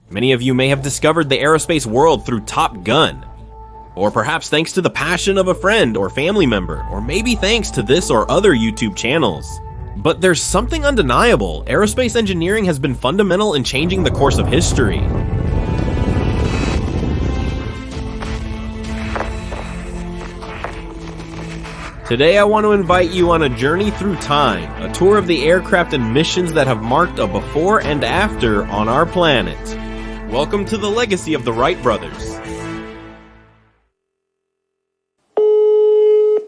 Many of you may have discovered the aerospace world through Top Gun, or perhaps thanks to the passion of a friend or family member, or maybe thanks to this or other YouTube channels. But there's something undeniable. Aerospace engineering has been fundamental in changing the course of history. Today I want to invite you on a journey through time, a tour of the aircraft and missions that have marked a before and after on our planet. Welcome to the legacy of the Wright brothers.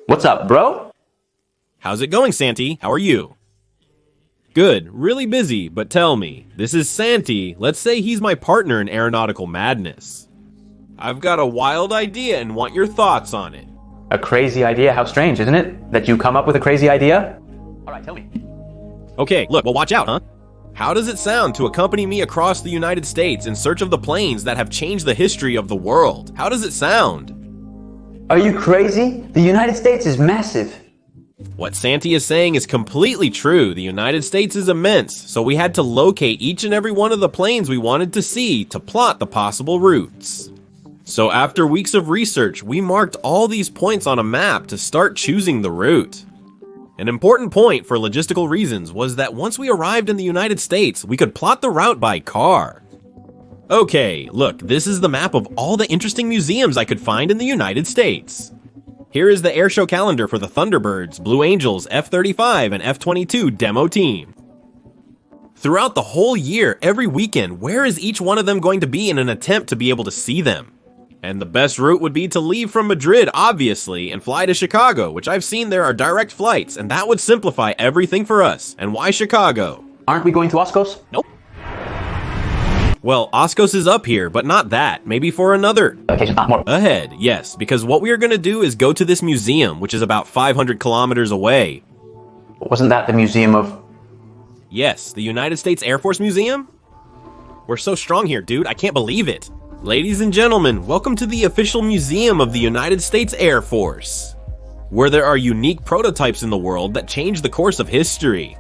What's up, bro? How's it going, Santi? How are you? Good, really busy, but tell me, this is Santi. Let's say he's my partner in aeronautical madness. I've got a wild idea and want your thoughts on it. A crazy idea? How strange, isn't it? That you come up with a crazy idea? Alright, tell me. Okay, look, well watch out, huh? How does it sound to accompany me across the United States in search of the planes that have changed the history of the world? How does it sound? Are you crazy? The United States is massive. What Santi is saying is completely true. The United States is immense, so we had to locate each and every one of the planes we wanted to see to plot the possible routes. So after weeks of research, we marked all these points on a map to start choosing the route. An important point for logistical reasons was that once we arrived in the United States, we could plot the route by car. Okay, look, this is the map of all the interesting museums I could find in the United States. Here is the airshow calendar for the Thunderbirds, Blue Angels, F-35, and F-22 demo team. Throughout the whole year, every weekend, where is each one of them going to be in an attempt to be able to see them? And the best route would be to leave from Madrid, obviously, and fly to Chicago, which I've seen there are direct flights, and that would simplify everything for us. And why Chicago? Aren't we going to Oscos? Nope. Well, Oscos is up here, but not that. Maybe for another Okay, more. ahead, yes, because what we are going to do is go to this museum, which is about 500 kilometers away. Wasn't that the museum of... Yes, the United States Air Force Museum? We're so strong here, dude, I can't believe it. Ladies and gentlemen, welcome to the official museum of the United States Air Force, where there are unique prototypes in the world that change the course of history.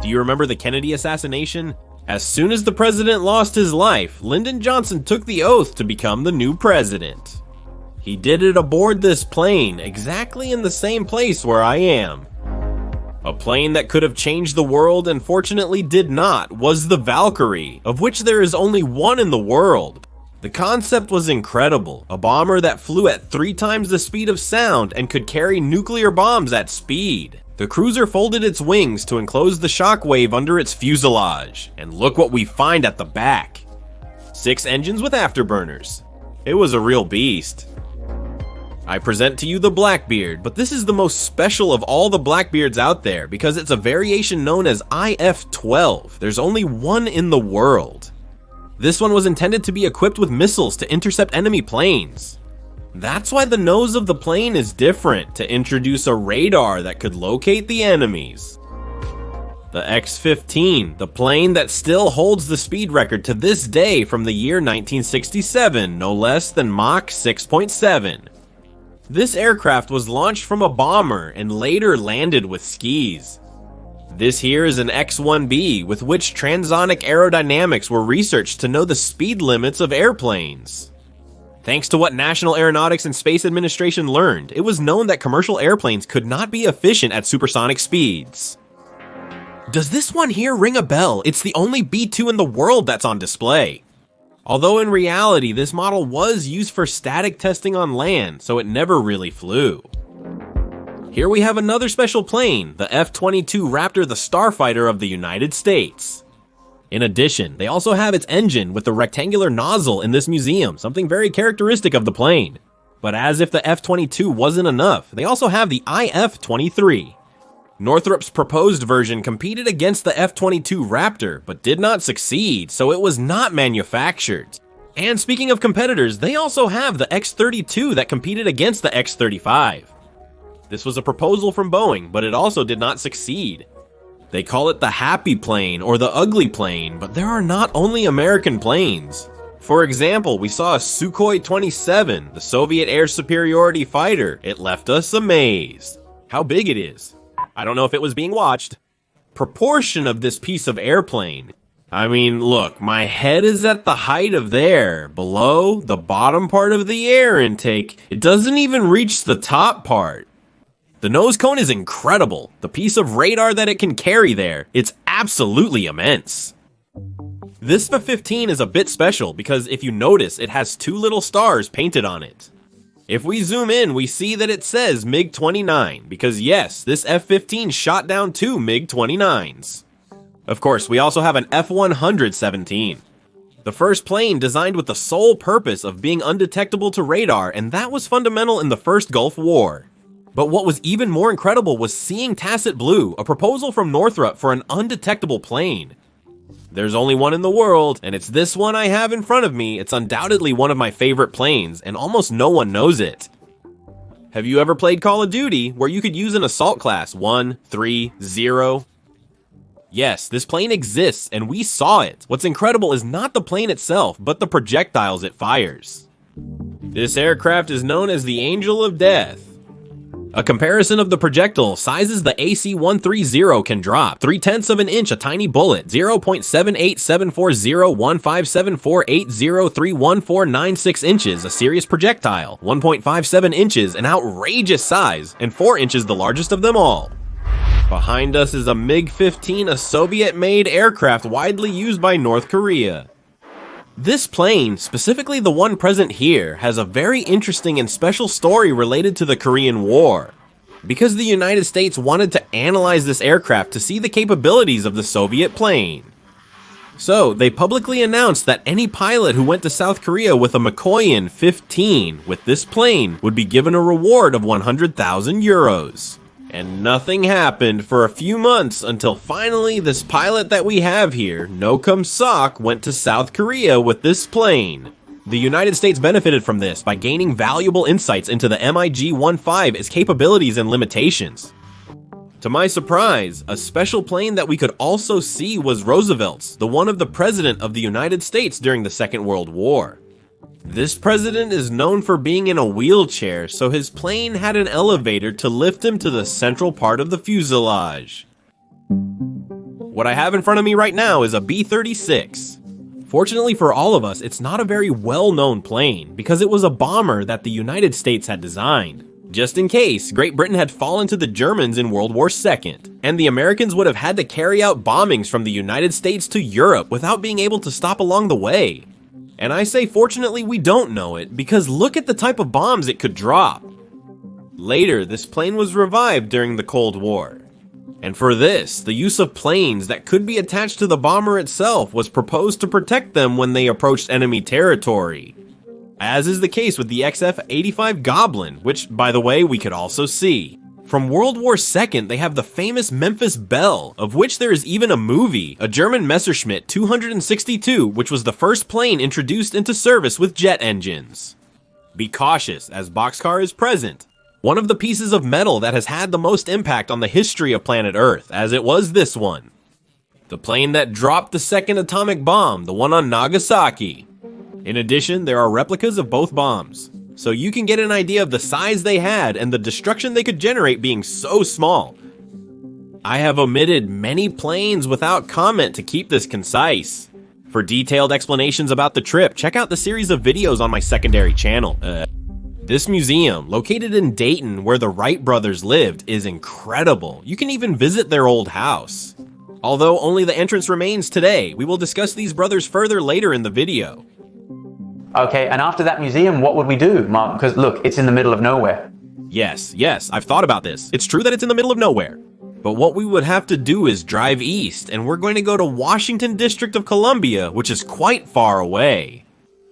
Do you remember the Kennedy assassination? As soon as the president lost his life, Lyndon Johnson took the oath to become the new president. He did it aboard this plane, exactly in the same place where I am. A plane that could have changed the world and fortunately did not was the Valkyrie, of which there is only one in the world. The concept was incredible, a bomber that flew at 3 times the speed of sound and could carry nuclear bombs at speed. The cruiser folded its wings to enclose the shockwave under its fuselage, and look what we find at the back. 6 engines with afterburners. It was a real beast. I present to you the Blackbeard, but this is the most special of all the Blackbeards out there because it's a variation known as IF-12. There's only one in the world. This one was intended to be equipped with missiles to intercept enemy planes. That's why the nose of the plane is different, to introduce a radar that could locate the enemies. The X-15, the plane that still holds the speed record to this day from the year 1967, no less than Mach 6.7. This aircraft was launched from a bomber and later landed with skis. This here is an X-1B with which transonic aerodynamics were researched to know the speed limits of airplanes. Thanks to what National Aeronautics and Space Administration learned, it was known that commercial airplanes could not be efficient at supersonic speeds. Does this one here ring a bell? It's the only B-2 in the world that's on display. Although in reality, this model was used for static testing on land, so it never really flew. Here we have another special plane, the F-22 Raptor, the Starfighter of the United States. In addition, they also have its engine with the rectangular nozzle in this museum, something very characteristic of the plane. But as if the F-22 wasn't enough, they also have the IF-23. Northrop's proposed version competed against the F-22 Raptor, but did not succeed, so it was not manufactured. And speaking of competitors, they also have the X-32 that competed against the X-35. This was a proposal from Boeing, but it also did not succeed. They call it the happy plane or the ugly plane, but there are not only American planes. For example, we saw a Sukhoi 27, the Soviet air superiority fighter. It left us amazed. How big it is. I don't know if it was being watched. proportion of this piece of airplane. I mean, look, my head is at the height of there. Below, the bottom part of the air intake, it doesn't even reach the top part. The nose cone is incredible. The piece of radar that it can carry there, it's absolutely immense. This F-15 is a bit special because if you notice, it has two little stars painted on it. If we zoom in, we see that it says MiG-29 because yes, this F-15 shot down two MiG-29s. Of course, we also have an F-117. The first plane designed with the sole purpose of being undetectable to radar, and that was fundamental in the first Gulf War. But what was even more incredible was seeing Tacit Blue, a proposal from Northrop for an undetectable plane. There's only one in the world, and it's this one I have in front of me. It's undoubtedly one of my favorite planes, and almost no one knows it. Have you ever played Call of Duty, where you could use an assault class 1, 3, 0? Yes, this plane exists, and we saw it. What's incredible is not the plane itself, but the projectiles it fires. This aircraft is known as the Angel of Death. A comparison of the projectile sizes the AC-130 can drop 0.3 of an inch a tiny bullet, 0.7874015748031496 inches a serious projectile, 1.57 inches an outrageous size, and 4 inches the largest of them all. Behind us is a MiG-15, a Soviet-made aircraft widely used by North Korea. This plane, specifically the one present here, has a very interesting and special story related to the Korean War. Because the United States wanted to analyze this aircraft to see the capabilities of the Soviet plane. So, they publicly announced that any pilot who went to South Korea with a Mikoyan 15 with this plane would be given a reward of 100,000 euros. And nothing happened for a few months until finally this pilot that we have here, No Kum Sok, went to South Korea with this plane. The United States benefited from this by gaining valuable insights into the MiG-15, its capabilities and limitations. To my surprise, a special plane that we could also see was Roosevelt's, the one of the President of the United States during the Second World War. This president is known for being in a wheelchair, so his plane had an elevator to lift him to the central part of the fuselage. What I have in front of me right now is a B-36. Fortunately for all of us, it's not a very well-known plane, because it was a bomber that the United States had designed, just in case Great Britain had fallen to the Germans in World War II, and the Americans would have had to carry out bombings from the United States to Europe without being able to stop along the way. And I say fortunately we don't know it, because look at the type of bombs it could drop. Later, this plane was revived during the Cold War. And for this, the use of planes that could be attached to the bomber itself was proposed to protect them when they approached enemy territory. As is the case with the XF-85 Goblin, which, by the way, we could also see. From World War II, they have the famous Memphis Belle, of which there is even a movie, a German Messerschmitt 262, which was the first plane introduced into service with jet engines. Be cautious, as Boxcar is present. One of the pieces of metal that has had the most impact on the history of planet Earth, as it was this one. The plane that dropped the second atomic bomb, the one on Nagasaki. In addition, there are replicas of both bombs, so you can get an idea of the size they had and the destruction they could generate being so small. I have omitted many planes without comment to keep this concise. For detailed explanations about the trip, check out the series of videos on my secondary channel. This museum, located in Dayton where the Wright brothers lived, is incredible. You can even visit their old house. Although only the entrance remains today, we will discuss these brothers further later in the video. Okay, and after that museum, what would we do, Mark? Because look, it's in the middle of nowhere. Yes, I've thought about this. It's true that it's in the middle of nowhere. But what we would have to do is drive east, and we're going to go to Washington District of Columbia, which is quite far away.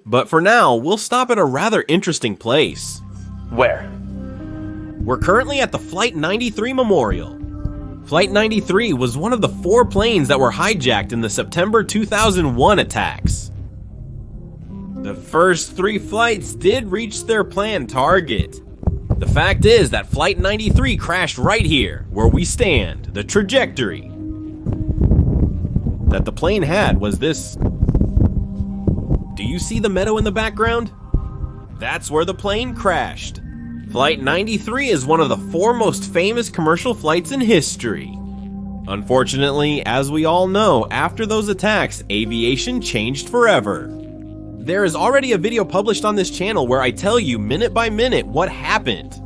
But for now, we'll stop at a rather interesting place. Where? We're currently at the Flight 93 Memorial. Flight 93 was one of the 4 planes that were hijacked in the September 2001 attacks. The first 3 flights did reach their planned target. The fact is that Flight 93 crashed right here, where we stand. The trajectory that the plane had was this. Do you see the meadow in the background? That's where the plane crashed. Flight 93 is one of the 4 most famous commercial flights in history. Unfortunately, as we all know, after those attacks, aviation changed forever. There is already a video published on this channel where I tell you minute by minute what happened.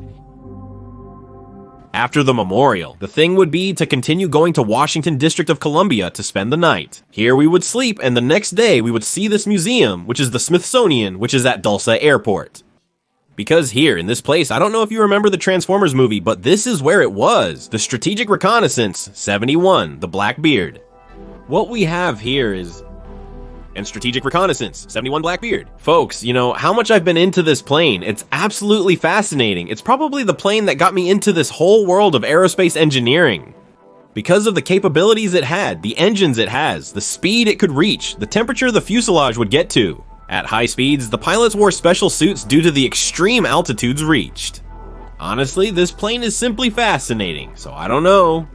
After the memorial, the thing would be to continue going to Washington District of Columbia to spend the night. Here we would sleep, and the next day we would see this museum, which is the Smithsonian, which is at Tulsa Airport. Because here, in this place, I don't know if you remember the Transformers movie, but this is where it was. The Strategic Reconnaissance 71, the Blackbeard. What we have here is... and Strategic Reconnaissance 71 Blackbeard. Folks, you know, how much I've been into this plane, it's absolutely fascinating. It's probably the plane that got me into this whole world of aerospace engineering. Because of the capabilities it had, the engines it has, the speed it could reach, the temperature the fuselage would get to. At high speeds, the pilots wore special suits due to the extreme altitudes reached. Honestly, this plane is simply fascinating, so I don't know.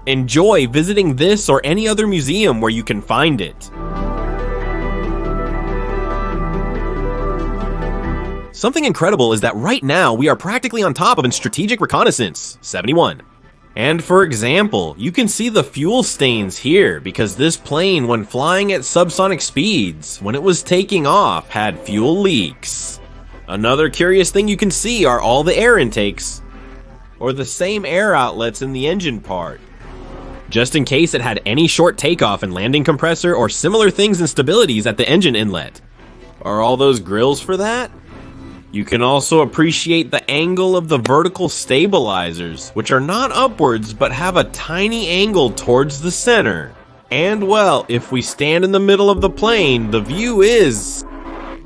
Enjoy visiting this or any other museum where you can find it. Something incredible is that right now we are practically on top of a Strategic Reconnaissance 71. And for example, you can see the fuel stains here because this plane, when flying at subsonic speeds, when it was taking off, had fuel leaks. Another curious thing you can see are all the air intakes, or the same air outlets in the engine part, just in case it had any short takeoff and landing compressor or similar things and stabilities at the engine inlet. Are all those grills for that? You can also appreciate the angle of the vertical stabilizers, which are not upwards but have a tiny angle towards the center. And well, if we stand in the middle of the plane, the view is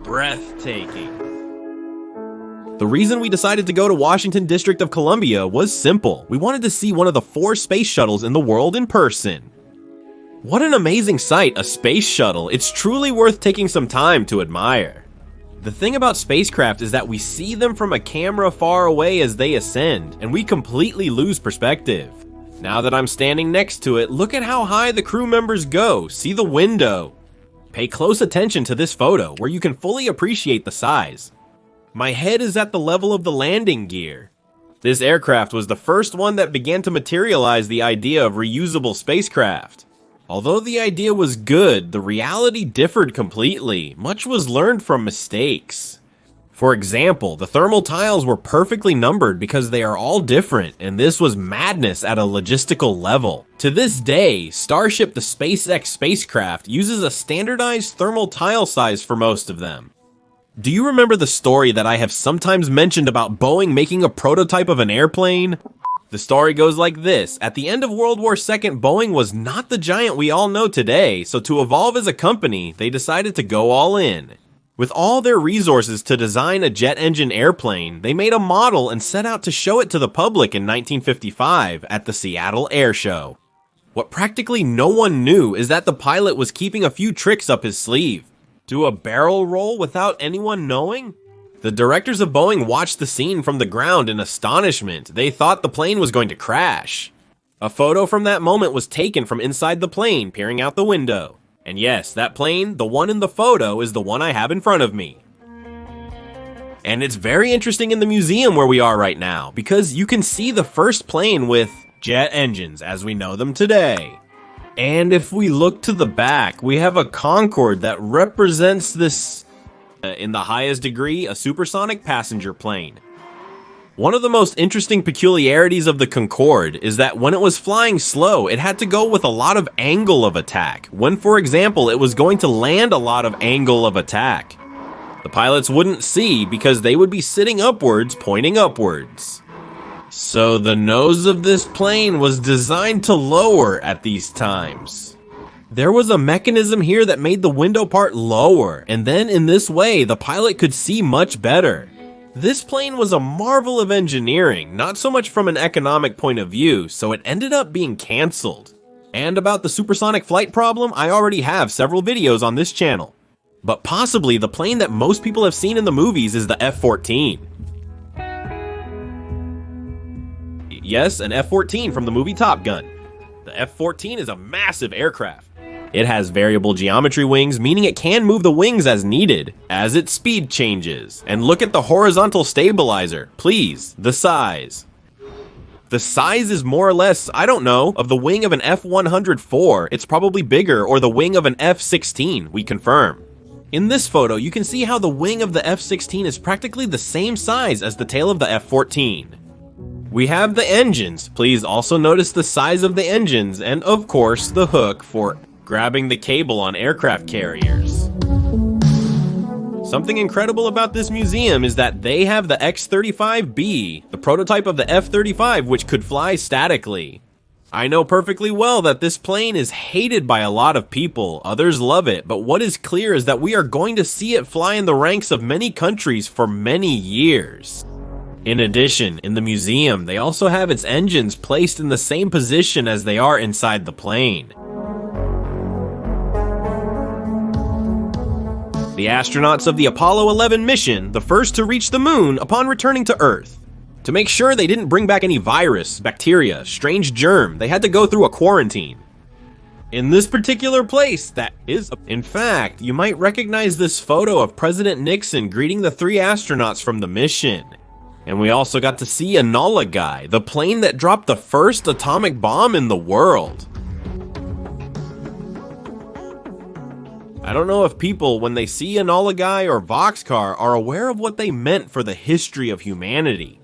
breathtaking. The reason we decided to go to Washington District of Columbia was simple. We wanted to see one of the 4 space shuttles in the world in person. What an amazing sight, a space shuttle. It's truly worth taking some time to admire. The thing about spacecraft is that we see them from a camera far away as they ascend, and we completely lose perspective. Now that I'm standing next to it, look at how high the crew members go. See the window. Pay close attention to this photo, where you can fully appreciate the size. My head is at the level of the landing gear. This aircraft was the first one that began to materialize the idea of reusable spacecraft. Although the idea was good, the reality differed completely. Much was learned from mistakes. For example, the thermal tiles were perfectly numbered because they are all different, and this was madness at a logistical level. To this day, Starship the SpaceX spacecraft uses a standardized thermal tile size for most of them. Do you remember the story that I have sometimes mentioned about Boeing making a prototype of an airplane? The story goes like this. At the end of World War II, Boeing was not the giant we all know today, so to evolve as a company, they decided to go all in. With all their resources to design a jet engine airplane, they made a model and set out to show it to the public in 1955 at the Seattle Air Show. What practically no one knew is that the pilot was keeping a few tricks up his sleeve. Do a barrel roll without anyone knowing? The directors of Boeing watched the scene from the ground in astonishment. They thought the plane was going to crash. A photo from that moment was taken from inside the plane, peering out the window. And yes, that plane, the one in the photo, is the one I have in front of me. And it's very interesting in the museum where we are right now, because you can see the first plane with jet engines as we know them today. And if we look to the back, we have a Concorde that represents this, in the highest degree, a supersonic passenger plane. One of the most interesting peculiarities of the Concorde is that when it was flying slow, it had to go with a lot of angle of attack, when for example it was going to land a lot of angle of attack. The pilots wouldn't see because they would be sitting upwards, pointing upwards. So the nose of this plane was designed to lower at these times. There was a mechanism here that made the window part lower, and then in this way, the pilot could see much better. This plane was a marvel of engineering, not so much from an economic point of view, so it ended up being cancelled. And about the supersonic flight problem, I already have several videos on this channel. But possibly the plane that most people have seen in the movies is the F-14. Yes, an F-14 from the movie Top Gun. The F-14 is a massive aircraft. It has variable geometry wings, meaning it can move the wings as needed, as its speed changes. And look at the horizontal stabilizer, please, the size. The size is more or less, I don't know, of the wing of an F-104. It's probably bigger, or the wing of an F-16, we confirm. In this photo, you can see how the wing of the F-16 is practically the same size as the tail of the F-14. We have the engines. Please also notice the size of the engines, and of course, the hook for grabbing the cable on aircraft carriers. Something incredible about this museum is that they have the X-35B, the prototype of the F-35, which could fly statically. I know perfectly well that this plane is hated by a lot of people, others love it, but what is clear is that we are going to see it fly in the ranks of many countries for many years. In addition, in the museum, they also have its engines placed in the same position as they are inside the plane. The astronauts of the Apollo 11 mission, the first to reach the moon upon returning to Earth. To make sure they didn't bring back any virus, bacteria, strange germ, they had to go through a quarantine. In this particular place, that is, in fact, you might recognize this photo of President Nixon greeting the 3 astronauts from the mission. And we also got to see Enola Gay, the plane that dropped the first atomic bomb in the world. I don't know if people, when they see Enola Gay or Boxcar, are aware of what they meant for the history of humanity.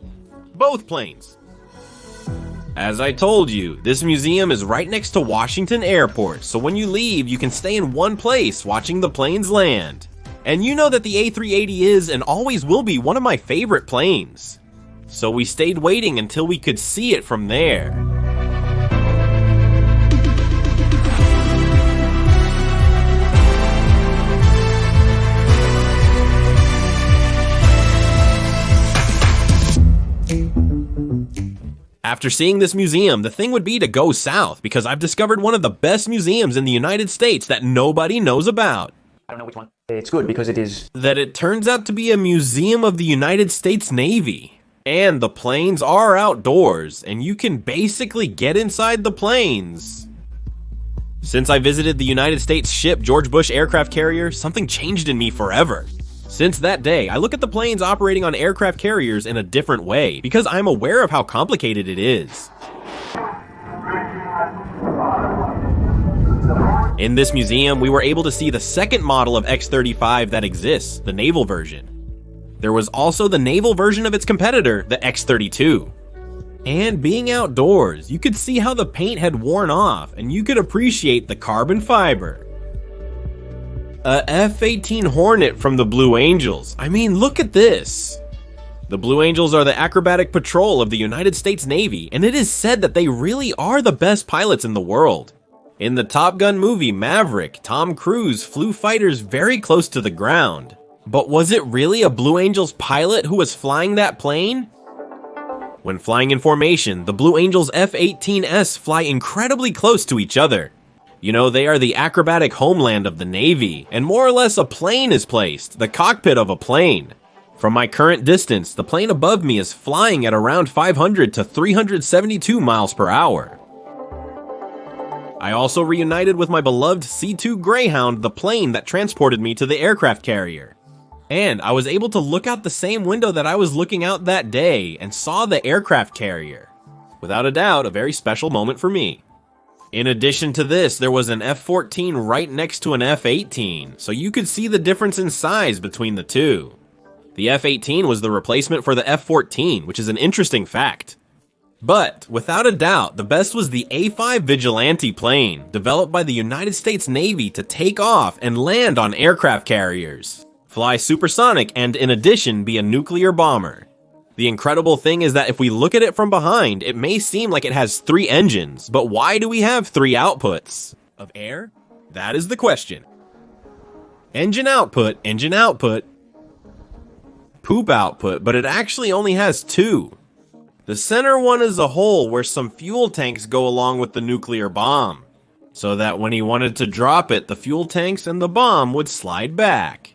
Both planes. As I told you, this museum is right next to Washington Airport, so when you leave, you can stay in one place watching the planes land. And you know that the A380 is and always will be one of my favorite planes. So we stayed waiting until we could see it from there. After seeing this museum, the thing would be to go south, because I've discovered one of the best museums in the United States that nobody knows about. I don't know which one. It's good because it is... That it turns out to be a museum of the United States Navy. And the planes are outdoors, and you can basically get inside the planes. Since I visited the United States ship George Bush aircraft carrier, something changed in me forever. Since that day, I look at the planes operating on aircraft carriers in a different way, because I'm aware of how complicated it is. In this museum, we were able to see the second model of X-35 that exists, the naval version. There was also the naval version of its competitor, the X-32. And being outdoors, you could see how the paint had worn off, and you could appreciate the carbon fiber. A F-18 Hornet from the Blue Angels. I mean, look at this. The Blue Angels are the acrobatic patrol of the United States Navy, and it is said that they really are the best pilots in the world. In the Top Gun movie Maverick, Tom Cruise flew fighters very close to the ground. But was it really a Blue Angels pilot who was flying that plane? When flying in formation, the Blue Angels F-18S fly incredibly close to each other. You know, they are the acrobatic homeland of the Navy, and more or less a plane is placed, the cockpit of a plane. From my current distance, the plane above me is flying at around 500 to 372 miles per hour. I also reunited with my beloved C-2 Greyhound, the plane that transported me to the aircraft carrier. And I was able to look out the same window that I was looking out that day and saw the aircraft carrier. Without a doubt, a very special moment for me. In addition to this, there was an F-14 right next to an F-18, so you could see the difference in size between the two. The F-18 was the replacement for the F-14, which is an interesting fact. But, without a doubt, the best was the A-5 Vigilante plane, developed by the United States Navy to take off and land on aircraft carriers, fly supersonic, and in addition be a nuclear bomber. The incredible thing is that if we look at it from behind, it may seem like it has 3 engines, but why do we have 3 outputs? Of air? That is the question. Engine output, poop output, but it actually only has 2. The center one is a hole where some fuel tanks go along with the nuclear bomb, so that when he wanted to drop it, the fuel tanks and the bomb would slide back,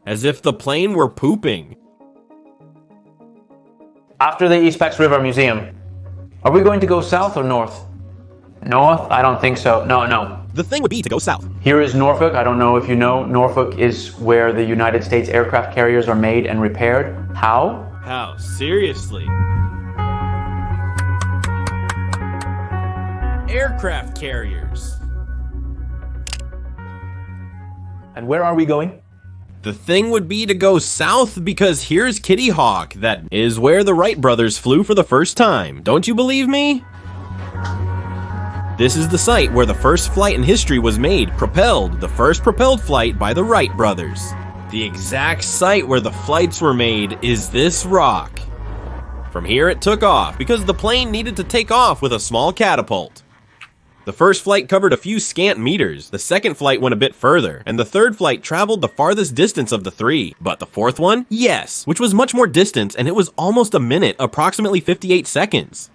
as if the plane were pooping. After the East Pax River Museum, are we going to go south or north? North? I don't think so. No. The thing would be to go south. Here is Norfolk. I don't know if you know. Norfolk is where the United States aircraft carriers are made and repaired. How? How? Seriously? aircraft carriers. And where are we going? The thing would be to go south because here's Kitty Hawk. That is where the Wright brothers flew for the first time. Don't you believe me? This is the site where the first flight in history was made, the first propelled flight by the Wright brothers. The exact site where the flights were made is this rock. From here it took off because the plane needed to take off with a small catapult. The first flight covered a few scant meters, the second flight went a bit further, and the third flight traveled the farthest distance of the three. But the fourth one? Yes, which was much more distance, and it was almost a minute, approximately 58 seconds.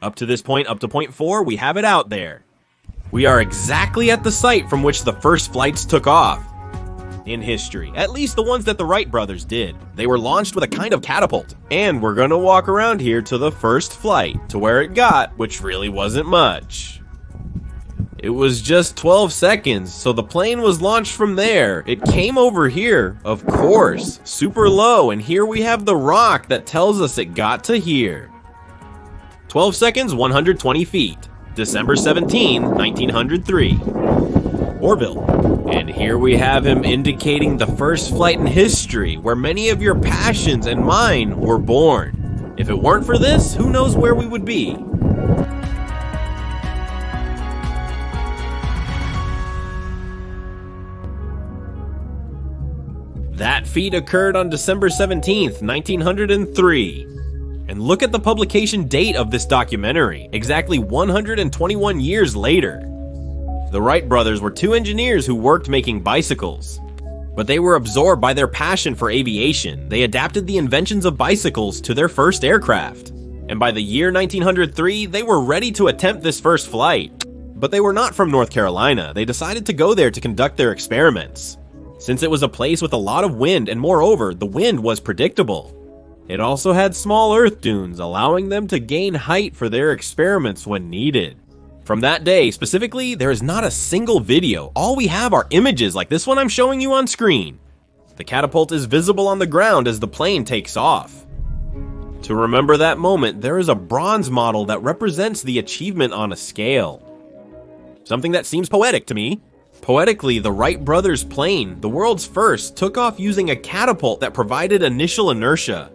Up to this point, up to point 4, we have it out there. We are exactly at the site from which the first flights took off. In history, at least the ones that the Wright brothers did. They were launched with a kind of catapult. And we're gonna walk around here to the first flight, to where it got, which really wasn't much. It was just 12 seconds, so the plane was launched from there. It came over here, of course, super low, and here we have the rock that tells us it got to here. 12 seconds, 120 feet. December 17, 1903. Orville. And here we have him indicating the first flight in history, where many of your passions and mine were born. If it weren't for this, who knows where we would be? That feat occurred on December 17th, 1903. And look at the publication date of this documentary, exactly 121 years later. The Wright brothers were two engineers who worked making bicycles. But they were absorbed by their passion for aviation. They adapted the inventions of bicycles to their first aircraft. And by the year 1903, they were ready to attempt this first flight. But they were not from North Carolina. They decided to go there to conduct their experiments. Since it was a place with a lot of wind, and moreover, the wind was predictable. It also had small earth dunes, allowing them to gain height for their experiments when needed. From that day, specifically, there is not a single video. All we have are images like this one I'm showing you on screen. The catapult is visible on the ground as the plane takes off. To remember that moment, there is a bronze model that represents the achievement on a scale. Something that seems poetic to me. Poetically, the Wright brothers' plane, the world's first, took off using a catapult that provided initial inertia.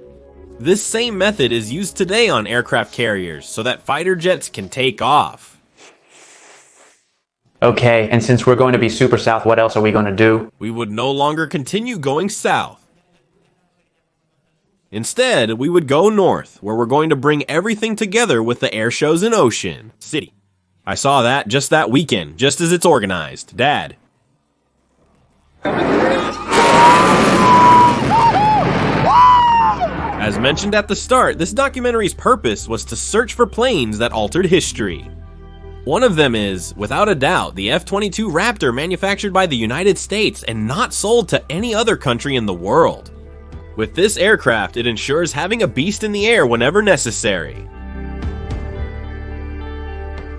This same method is used today on aircraft carriers so that fighter jets can take off. Okay, and since we're going to be super south, what else are we going to do? We would no longer continue going south. Instead, we would go north, where we're going to bring everything together with the air shows in Ocean City. I saw that just that weekend, just as it's organized. Dad. As mentioned at the start, this documentary's purpose was to search for planes that altered history. One of them is, without a doubt, the F-22 Raptor manufactured by the United States and not sold to any other country in the world. With this aircraft, it ensures having a beast in the air whenever necessary.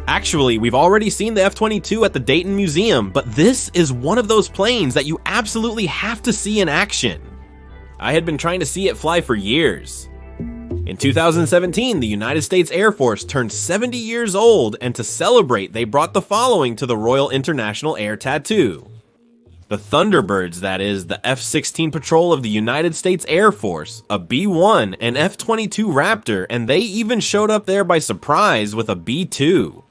Actually, we've already seen the F-22 at the Dayton Museum, but this is one of those planes that you absolutely have to see in action. I had been trying to see it fly for years. In 2017, the United States Air Force turned 70 years old, and to celebrate, they brought the following to the Royal International Air Tattoo. The Thunderbirds, that is, the F-16 Patrol of the United States Air Force, a B-1, an F-22 Raptor, and they even showed up there by surprise with a B-2.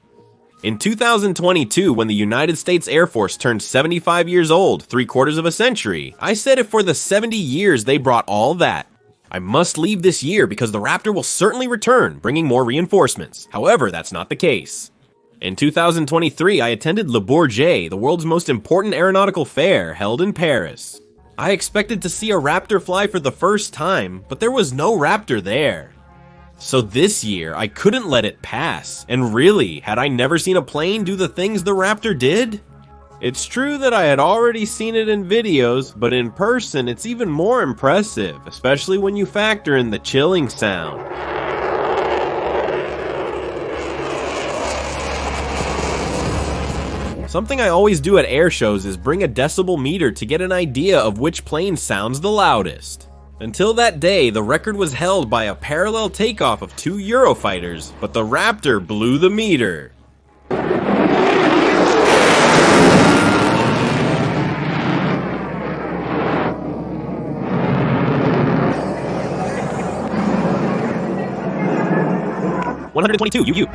In 2022, when the United States Air Force turned 75 years old, 3/4 of a century, I said if for the 70 years they brought all that, I must leave this year because the Raptor will certainly return, bringing more reinforcements. However, that's not the case. In 2023, I attended Le Bourget, the world's most important aeronautical fair, held in Paris. I expected to see a Raptor fly for the first time, but there was no Raptor there. So this year, I couldn't let it pass. And really, had I never seen a plane do the things the Raptor did? It's true that I had already seen it in videos, but in person it's even more impressive, especially when you factor in the chilling sound. Something I always do at air shows is bring a decibel meter to get an idea of which plane sounds the loudest. Until that day, the record was held by a parallel takeoff of 2 Eurofighters, but the Raptor blew the meter. $122 UU.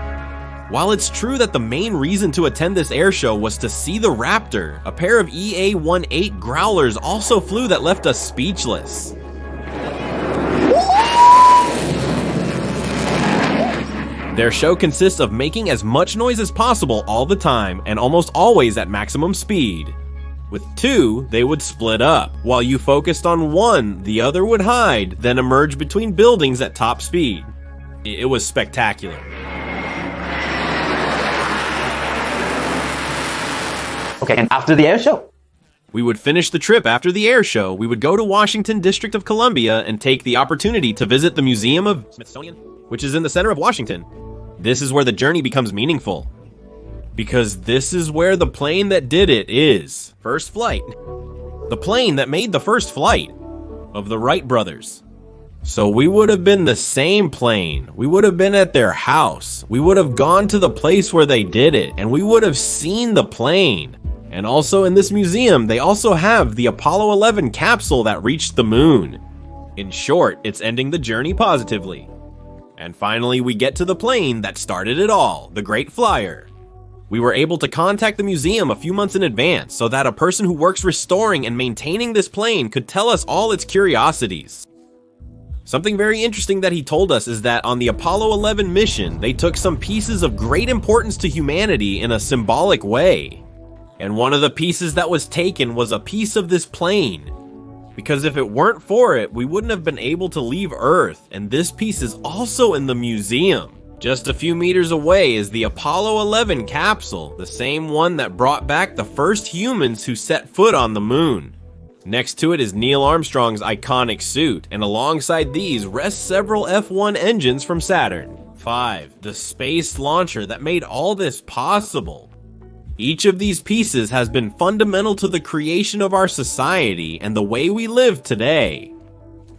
While it's true that the main reason to attend this air show was to see the Raptor, a pair of EA-18 Growlers also flew that left us speechless. Their show consists of making as much noise as possible all the time and almost always at maximum speed. With two, they would split up. While you focused on one, the other would hide, then emerge between buildings at top speed. It was spectacular. Okay, and after the air show? We would finish the trip after the air show. We would go to Washington, District of Columbia, and take the opportunity to visit the Museum of Smithsonian, which is in the center of Washington. This is where the journey becomes meaningful, because this is where the plane that did it is. First flight. The plane that made the first flight of the Wright brothers. So we would have been the same plane. We would have been at their house. We would have gone to the place where they did it, and we would have seen the plane. And also in this museum, they also have the Apollo 11 capsule that reached the moon. In short, it's ending the journey positively. And finally, we get to the plane that started it all, the Great Flyer. We were able to contact the museum a few months in advance so that a person who works restoring and maintaining this plane could tell us all its curiosities. Something very interesting that he told us is that on the Apollo 11 mission, they took some pieces of great importance to humanity in a symbolic way. And one of the pieces that was taken was a piece of this plane. Because if it weren't for it, we wouldn't have been able to leave Earth, and this piece is also in the museum. Just a few meters away is the Apollo 11 capsule, the same one that brought back the first humans who set foot on the moon. Next to it is Neil Armstrong's iconic suit, and alongside these rest several F-1 engines from Saturn. 5. The space launcher that made all this possible. Each of these pieces has been fundamental to the creation of our society and the way we live today.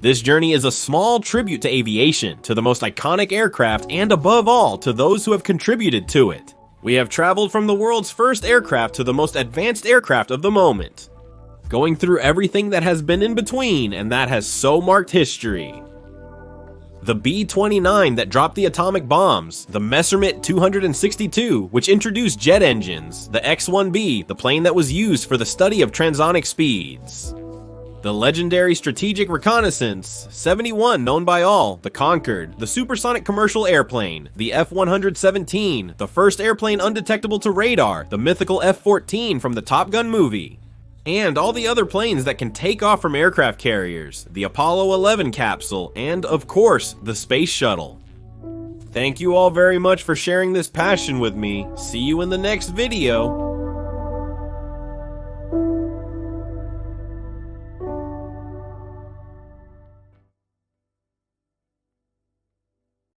This journey is a small tribute to aviation, to the most iconic aircraft, and above all, to those who have contributed to it. We have traveled from the world's first aircraft to the most advanced aircraft of the moment, going through everything that has been in between, and that has so marked history. The B-29 that dropped the atomic bombs, the Messerschmitt 262, which introduced jet engines, the X-1B, the plane that was used for the study of transonic speeds. The legendary Strategic Reconnaissance 71, known by all, the Concorde, the supersonic commercial airplane, the F-117, the first airplane undetectable to radar, the mythical F-14 from the Top Gun movie, and all the other planes that can take off from aircraft carriers, the Apollo 11 capsule, and of course, the Space Shuttle. Thank you all very much for sharing this passion with me. See you in the next video.